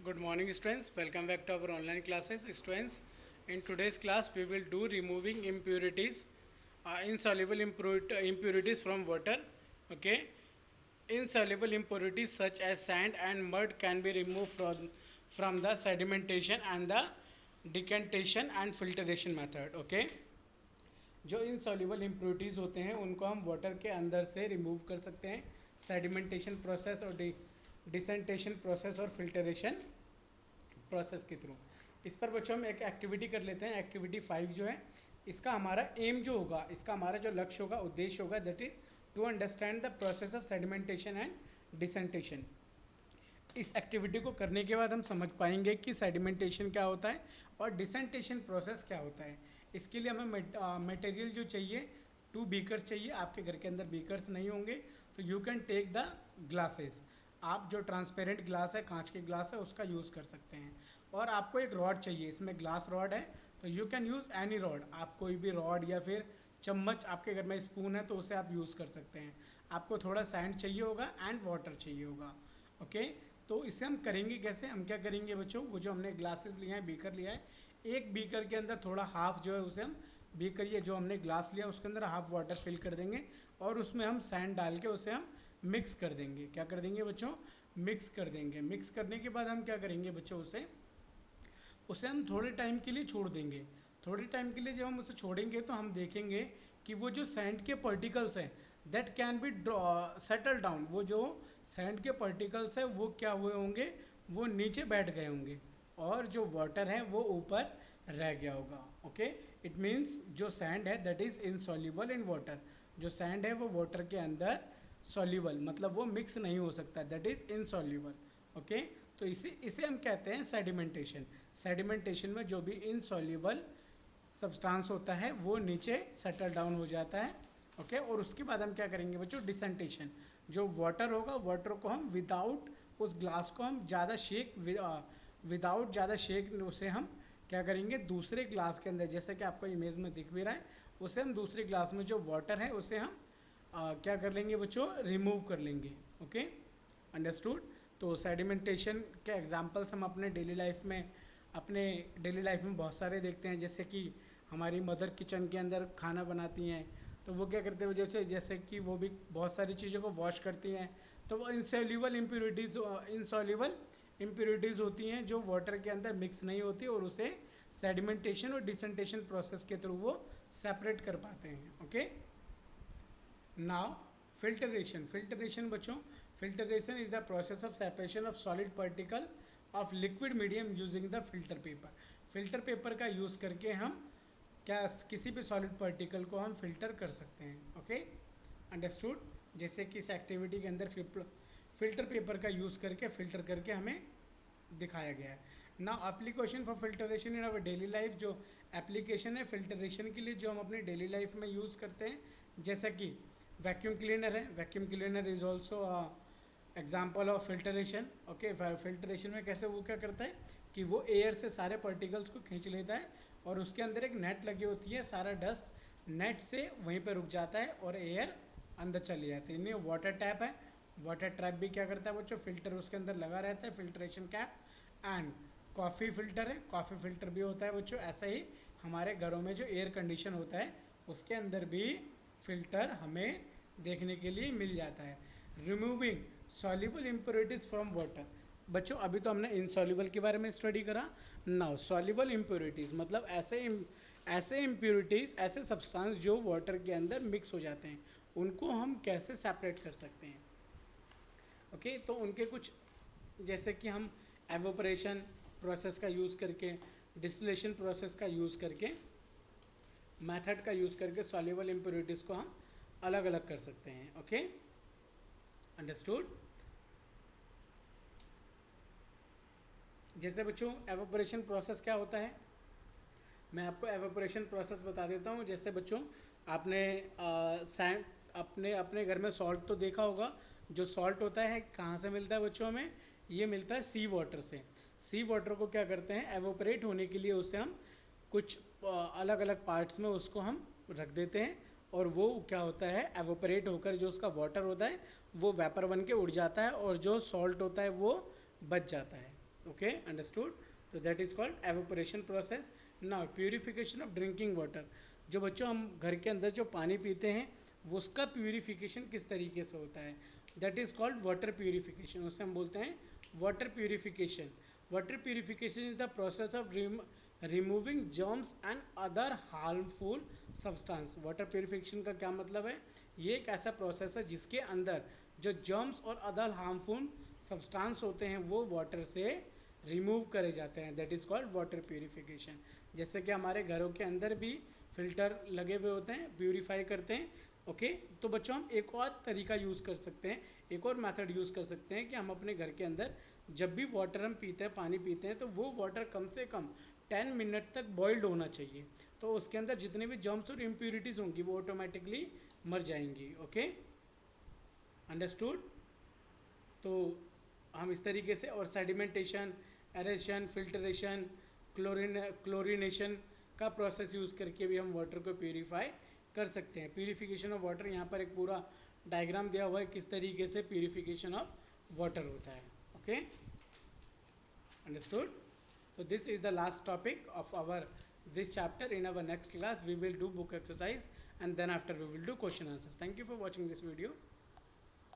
Good morning students, welcome back to our online classes students. In today's class we will do removing impurities, insoluble impurities from water. Okay, insoluble impurities such as sand and mud can be removed from the sedimentation and the decantation and filtration method. Okay, जो insoluble impurities होते हैं उनको हम water के अंदर से remove कर सकते हैं सेडिमेंटेशन प्रोसेस और डिसेंटेशन प्रोसेस और फिल्टरेशन प्रोसेस के थ्रू। इस पर बच्चों हम एक एक्टिविटी कर लेते हैं। एक्टिविटी 5 जो है इसका हमारा एम जो होगा, इसका हमारा जो लक्ष्य होगा, उद्देश्य होगा, that is to understand the process of sedimentation and decantation. इस एक्टिविटी को करने के बाद हम समझ पाएंगे कि सेडिमेंटेशन क्या होता है और डिसेंटेशन प्रोसेस क्या होता है। इसके लिए हमें मटेरियल जो चाहिए 2 बीकर्स चाहिए। आपके घर के अंदर बीकर्स नहीं होंगे तो you can take the glasses. आप जो ट्रांसपेरेंट ग्लास है, कांच के ग्लास है, उसका यूज़ कर सकते हैं। और आपको एक रॉड चाहिए, इसमें ग्लास रॉड है तो you can use any rod. आप कोई भी रॉड या फिर चम्मच, आपके घर में स्पून है तो उसे आप यूज़ कर सकते हैं। आपको थोड़ा सैंड चाहिए होगा एंड वाटर चाहिए होगा। ओके, तो इसे हम करेंगे कैसे? हम क्या करेंगे बच्चों, वो जो हमने ग्लासेस लिया है, बीकर लिया है, एक बीकर के अंदर थोड़ा हाफ जो है उसे हम बीकर, ये जो हमने ग्लास लिया उसके अंदर हाफ वाटर फिल कर देंगे और उसमें हम सैंड डाल के उसे हम मिक्स कर देंगे। क्या कर देंगे बच्चों? मिक्स कर देंगे। मिक्स करने के बाद हम क्या करेंगे बच्चों, उसे हम थोड़े टाइम के लिए छोड़ देंगे। थोड़े टाइम के लिए जब हम उसे छोड़ेंगे तो हम देखेंगे कि वो जो सैंड के पार्टिकल्स हैं that can be settle down. वो जो सैंड के पार्टिकल्स हैं वो क्या हुए होंगे, वो नीचे बैठ गए होंगे और जो वाटर है वो ऊपर रह गया होगा। ओके, इट मीन्स जो सैंड है that is insoluble in water. जो सैंड है वो वाटर के अंदर सॉल्युबल, मतलब वो मिक्स नहीं हो सकता, दैट इज़ इनसॉल्युबल। ओके, तो इसे हम कहते हैं सेडिमेंटेशन। सेडिमेंटेशन में जो भी इनसॉल्युबल सब्सटेंस होता है वो नीचे सेटल डाउन हो जाता है। ओके, और उसके बाद हम क्या करेंगे बच्चों? डिसेंटेशन। जो वाटर होगा, वाटर को हम विदाउट, उस ग्लास को हम ज़्यादा विदाउट ज़्यादा शेक उसे हम क्या करेंगे, दूसरे ग्लास के अंदर, जैसे कि आपको इमेज में दिख भी रहा है, उसे हम दूसरे ग्लास में जो वाटर है उसे हम क्या कर लेंगे बच्चों? रिमूव कर लेंगे। Okay, understood. तो सेडिमेंटेशन के एग्जांपल्स हम अपने डेली लाइफ में बहुत सारे देखते हैं। जैसे कि हमारी मदर किचन के अंदर खाना बनाती हैं तो वो क्या करते हैं, जैसे कि वो भी बहुत सारी चीज़ों को वॉश करती हैं तो वो इंसॉल्युबल इम्प्योरिटीज़ होती हैं जो वाटर के अंदर मिक्स नहीं होती और उसे सेडिमेंटेशन और डिसेंटेशन प्रोसेस के थ्रू वो सेपरेट कर पाते हैं। ओके, नाउ filtration बच्चों, filtration is the process of separation of solid particle of liquid medium using the filter paper। Filter paper का यूज़ करके हम क्या किसी भी सॉलिड पार्टिकल को हम फिल्टर कर सकते हैं। Okay, understood. जैसे कि इस एक्टिविटी के अंदर फिल्टर पेपर का यूज़ करके फिल्टर करके हमें दिखाया गया है। Now application for filtration in our daily life. जो एप्लीकेशन है फिल्टरेशन के लिए जो हम अपनी डेली लाइफ में यूज़ करते हैं, जैसा कि वैक्यूम क्लीनर है। Vacuum cleaner is also example of filtration. Okay, filtration में कैसे वो क्या करता है कि वो एयर से सारे पार्टिकल्स को खींच लेता है और उसके अंदर एक नेट लगी होती है, सारा डस्ट नेट से वहीं पर रुक जाता है और एयर अंदर चली जाती है। नहीं, वाटर टैप है, वाटर ट्रैप भी क्या करता है बच्चों? फिल्टर उसके अंदर लगा रहता है, filtration cap. And coffee filter है, कॉफ़ी फिल्टर भी होता है बच्चों। ऐसा ही हमारे घरों में जो एयर कंडीशन होता है उसके अंदर भी फिल्टर हमें देखने के लिए मिल जाता है। Removing soluble impurities from water. बच्चों अभी तो हमने इनसॉल्युबल के बारे में स्टडी करा। नाउ सॉल्युबल इम्प्योरिटीज़ मतलब ऐसे इम्प्योरिटीज़, ऐसे सब्सटेंस जो वाटर के अंदर मिक्स हो जाते हैं, उनको हम कैसे सेपरेट कर सकते हैं। ओके, तो उनके कुछ, जैसे कि हम एवोपरेशन प्रोसेस का यूज़ करके, डिस्टिलेशन प्रोसेस का यूज़ करके, मेथड का यूज़ करके सॉल्युबल इम्प्योरिटीज़ को हम अलग अलग कर सकते हैं। Okay, understood. जैसे बच्चों एवोपरेशन प्रोसेस क्या होता है, मैं आपको एवोपरेशन प्रोसेस बता देता हूँ। जैसे बच्चों आपने सैंड अपने घर में सॉल्ट तो देखा होगा। जो सॉल्ट होता है कहाँ से मिलता है बच्चों? हमें ये मिलता है सी वाटर से। सी वाटर को क्या करते हैं, एवोपरेट होने के लिए उसे हम कुछ अलग अलग पार्ट्स में उसको हम रख देते हैं और वो क्या होता है, एवोपरेट होकर जो उसका वाटर होता है वो वेपर बन के उड़ जाता है और जो सॉल्ट होता है वो बच जाता है। Okay, understood. So that is called evaporation process. Now purification of drinking water. जो बच्चों हम घर के अंदर जो पानी पीते हैं वो उसका प्यूरिफिकेशन किस तरीके से होता है, that is called water purification. उसे हम बोलते हैं water purification. Water purification is the process of removing germs and other harmful substance. Water purification का क्या मतलब है? ये एक ऐसा प्रोसेस है जिसके अंदर जो जर्म्स और अदर हार्मफुल सब्सटेंस होते हैं वो वाटर से रिमूव करे जाते हैं. That is called water purification. जैसे कि हमारे घरों के अंदर भी फिल्टर लगे हुए होते हैं, प्यूरिफाई करते हैं. ओके तो बच्चों हम एक और तरीका यूज़ कर सकते हैं, एक और मेथड यूज़ कर सकते हैं कि हम अपने घर के अंदर जब भी वाटर हम पीते हैं, पानी पीते हैं, तो वो वाटर कम से कम 10 मिनट तक बॉइल्ड होना चाहिए. तो उसके अंदर जितने भी जर्म्स और इम्प्यूरिटीज़ होंगी वो ऑटोमेटिकली मर जाएंगी. Okay, understood. तो हम इस तरीके से, और सेडिमेंटेशन, एरेशन, फिल्ट्रेशन, क्लोरिनेशन का प्रोसेस यूज़ करके भी हम वाटर को प्यूरिफाई कर सकते हैं. प्यूरिफिकेशन ऑफ वाटर, यहाँ पर एक पूरा डायग्राम दिया हुआ है किस तरीके से प्यूरिफिकेशन ऑफ वाटर होता है. Okay, understood. So this is the last topic of our this chapter. In our next class we will do book exercise and then after we will do question answers. Thank you for watching this video.